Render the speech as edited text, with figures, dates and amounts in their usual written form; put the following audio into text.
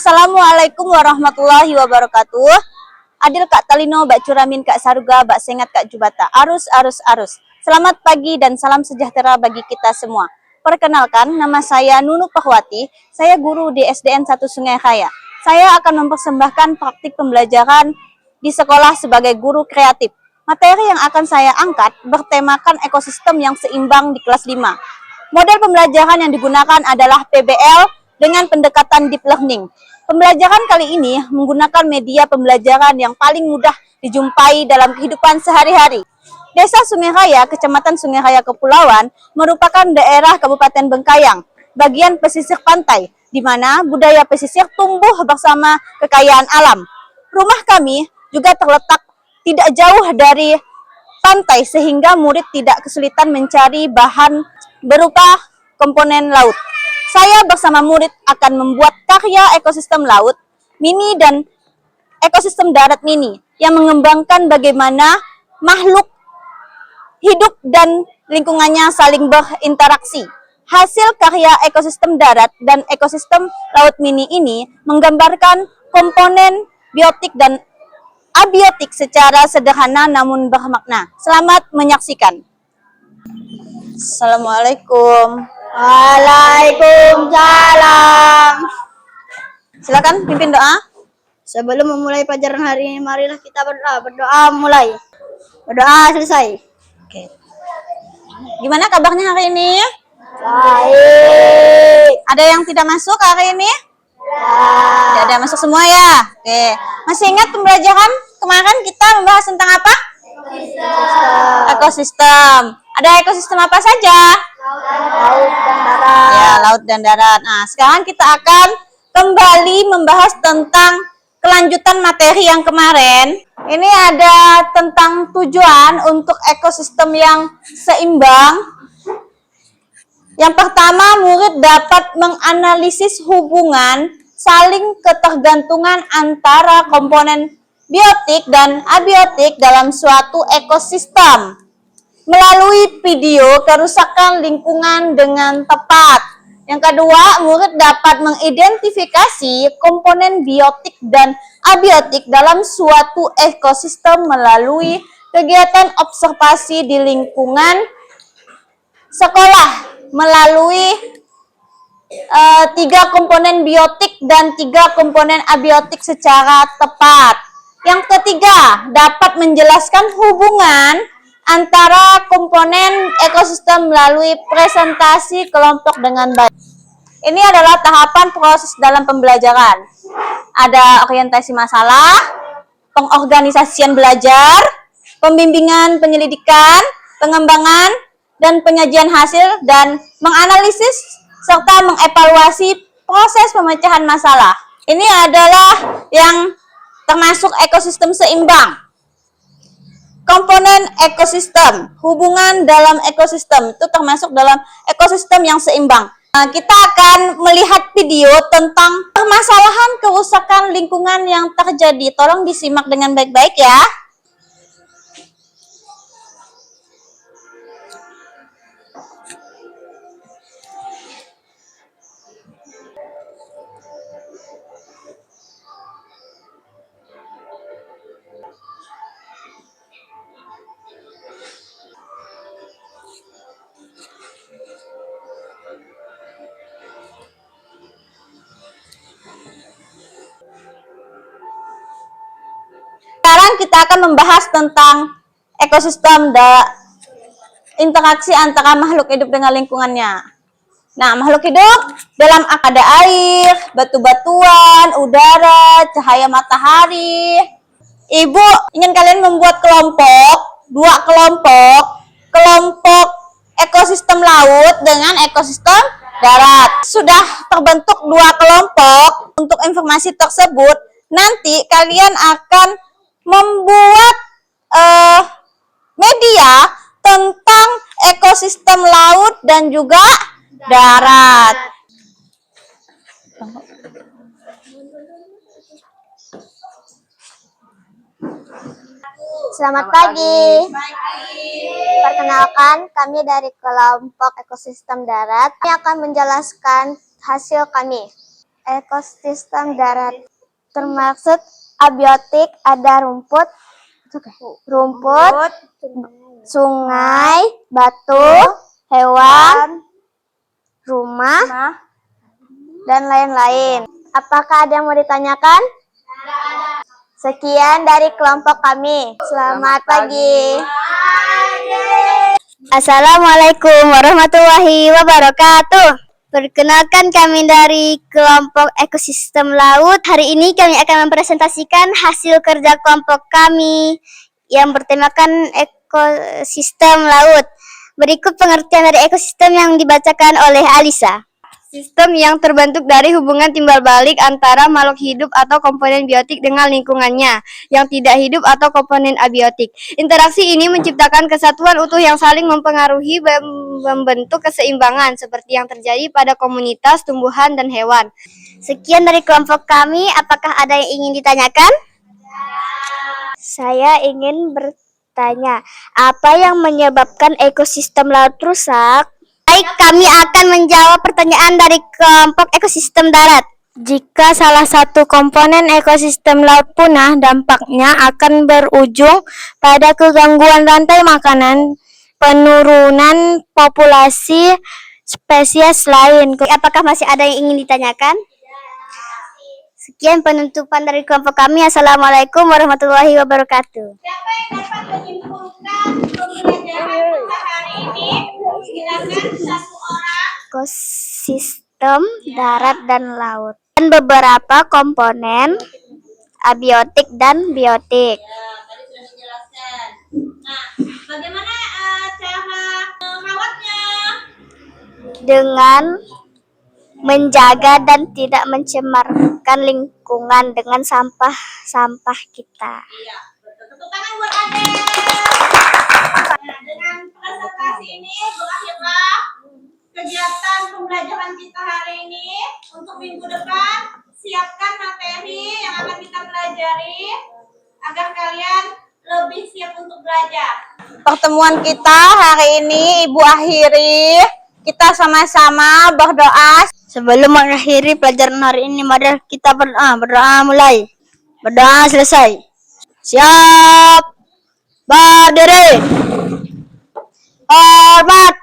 Assalamualaikum warahmatullahi wabarakatuh. Adil Kak Talino, Bak Curamin, Kak Saruga, Bak Sengat, Kak Jubata. Arus, arus, arus. Selamat pagi dan salam sejahtera bagi kita semua. Perkenalkan, nama saya Nunu Pahwati. Saya guru di SDN 1 Sungai Raya. Saya akan mempersembahkan praktik pembelajaran di sekolah sebagai guru kreatif. Materi yang akan saya angkat bertemakan ekosistem yang seimbang di kelas 5. Model pembelajaran yang digunakan adalah PBL dengan pendekatan deep learning. Pembelajaran kali ini menggunakan media pembelajaran yang paling mudah dijumpai dalam kehidupan sehari-hari. Desa Sungai Raya, Kecamatan Sungai Raya Kepulauan, merupakan daerah Kabupaten Bengkayang, bagian pesisir pantai, di mana budaya pesisir tumbuh bersama kekayaan alam. Rumah kami juga terletak tidak jauh dari pantai sehingga murid tidak kesulitan mencari bahan berupa komponen laut. Saya bersama murid akan membuat karya ekosistem laut mini dan ekosistem darat mini yang mengembangkan bagaimana makhluk hidup dan lingkungannya saling berinteraksi. Hasil karya ekosistem darat dan ekosistem laut mini ini menggambarkan komponen biotik dan abiotik secara sederhana namun bermakna. Selamat menyaksikan. Assalamualaikum. Waalaikumsalam. Silakan pimpin doa. Sebelum memulai pelajaran hari ini, marilah kita berdoa. Berdoa mulai. Berdoa selesai. Oke. Gimana kabarnya hari ini? Baik. Ada yang tidak masuk hari ini? Ya. Tidak ada masuk semua ya? Oke. Masih ingat pembelajaran kemarin kita membahas tentang apa? Ekosistem. Ada ekosistem apa saja? Laut dan darat. Ya, laut dan darat. Nah, sekarang kita akan kembali membahas tentang kelanjutan materi yang kemarin. Ini ada tentang tujuan untuk ekosistem yang seimbang. Yang pertama, murid dapat menganalisis hubungan saling ketergantungan antara komponen biotik dan abiotik dalam suatu ekosistem melalui video kerusakan lingkungan dengan tepat. Yang kedua, murid dapat mengidentifikasi komponen biotik dan abiotik dalam suatu ekosistem melalui kegiatan observasi di lingkungan sekolah melalui 3 komponen biotik dan 3 komponen abiotik secara tepat. Yang ketiga, dapat menjelaskan hubungan antara komponen ekosistem melalui presentasi kelompok dengan baik. Ini adalah tahapan proses dalam pembelajaran. Ada orientasi masalah, pengorganisasian belajar, pembimbingan penyelidikan, pengembangan, dan penyajian hasil, dan menganalisis serta mengevaluasi proses pemecahan masalah. Ini adalah yang termasuk ekosistem seimbang. Komponen ekosistem, hubungan dalam ekosistem itu termasuk dalam ekosistem yang seimbang. Nah, kita akan melihat video tentang permasalahan kerusakan lingkungan yang terjadi. Tolong disimak dengan baik-baik ya. Sekarang kita akan membahas tentang ekosistem dan interaksi antara makhluk hidup dengan lingkungannya. Nah, makhluk hidup dalam ada air, batu-batuan, udara, cahaya matahari. Ibu ingin kalian membuat kelompok, 2 kelompok ekosistem laut dengan ekosistem darat. Sudah terbentuk 2 kelompok. Untuk informasi tersebut, nanti kalian akan membuat media tentang ekosistem laut dan juga darat. Selamat pagi. Perkenalkan, kami dari kelompok ekosistem darat. Kami akan menjelaskan hasil kami. ekosistem darat. Termaksud abiotik ada rumput, sungai, batu, hewan, rumah, dan lain-lain. Apakah ada yang mau ditanyakan? Sekian dari kelompok kami. Selamat pagi. Assalamualaikum warahmatullahi wabarakatuh. Perkenalkan, kami dari kelompok ekosistem laut. Hari ini kami akan mempresentasikan hasil kerja kelompok kami yang bertemakan ekosistem laut. Berikut pengertian dari ekosistem yang dibacakan oleh Alisa. Sistem yang terbentuk dari hubungan timbal balik antara makhluk hidup atau komponen biotik dengan lingkungannya yang tidak hidup atau komponen abiotik. Interaksi ini menciptakan kesatuan utuh yang saling mempengaruhi dan membentuk keseimbangan seperti yang terjadi pada komunitas tumbuhan dan hewan. Sekian dari kelompok kami. Apakah ada yang ingin ditanyakan? Saya ingin bertanya, apa yang menyebabkan ekosistem laut rusak? Baik, kami akan menjawab pertanyaan dari kelompok ekosistem darat. Jika salah satu komponen ekosistem laut punah, dampaknya akan berujung pada kegangguan rantai makanan, penurunan populasi spesies lain. Apakah masih ada yang ingin ditanyakan? Sekian penutupan dari kelompok kami. Assalamualaikum warahmatullahi wabarakatuh. Siapa yang dapat menyimpulkan pembelajaran kita hari ini? Silakan satu orang. Ekosistem darat dan laut dan beberapa komponen abiotik dan biotik. Ya, tadi sudah dijelaskan. Nah, bagaimana cara merawatnya? Dengan menjaga dan tidak mencemarkan lingkungan dengan sampah-sampah kita. Iya, betul. Tepuk tangan buat Adel. Nah, dengan presentasi ini berakhirlah kegiatan pembelajaran kita hari ini. Untuk minggu depan, siapkan materi yang akan kita pelajari agar kalian lebih siap untuk belajar. Pertemuan kita hari ini Ibu akhiri. Kita sama-sama berdoa. Sebelum mengakhiri pelajaran hari ini, mari kita berdoa. Berdoa mulai. Berdoa selesai. Siap. Berdiri. Hormat.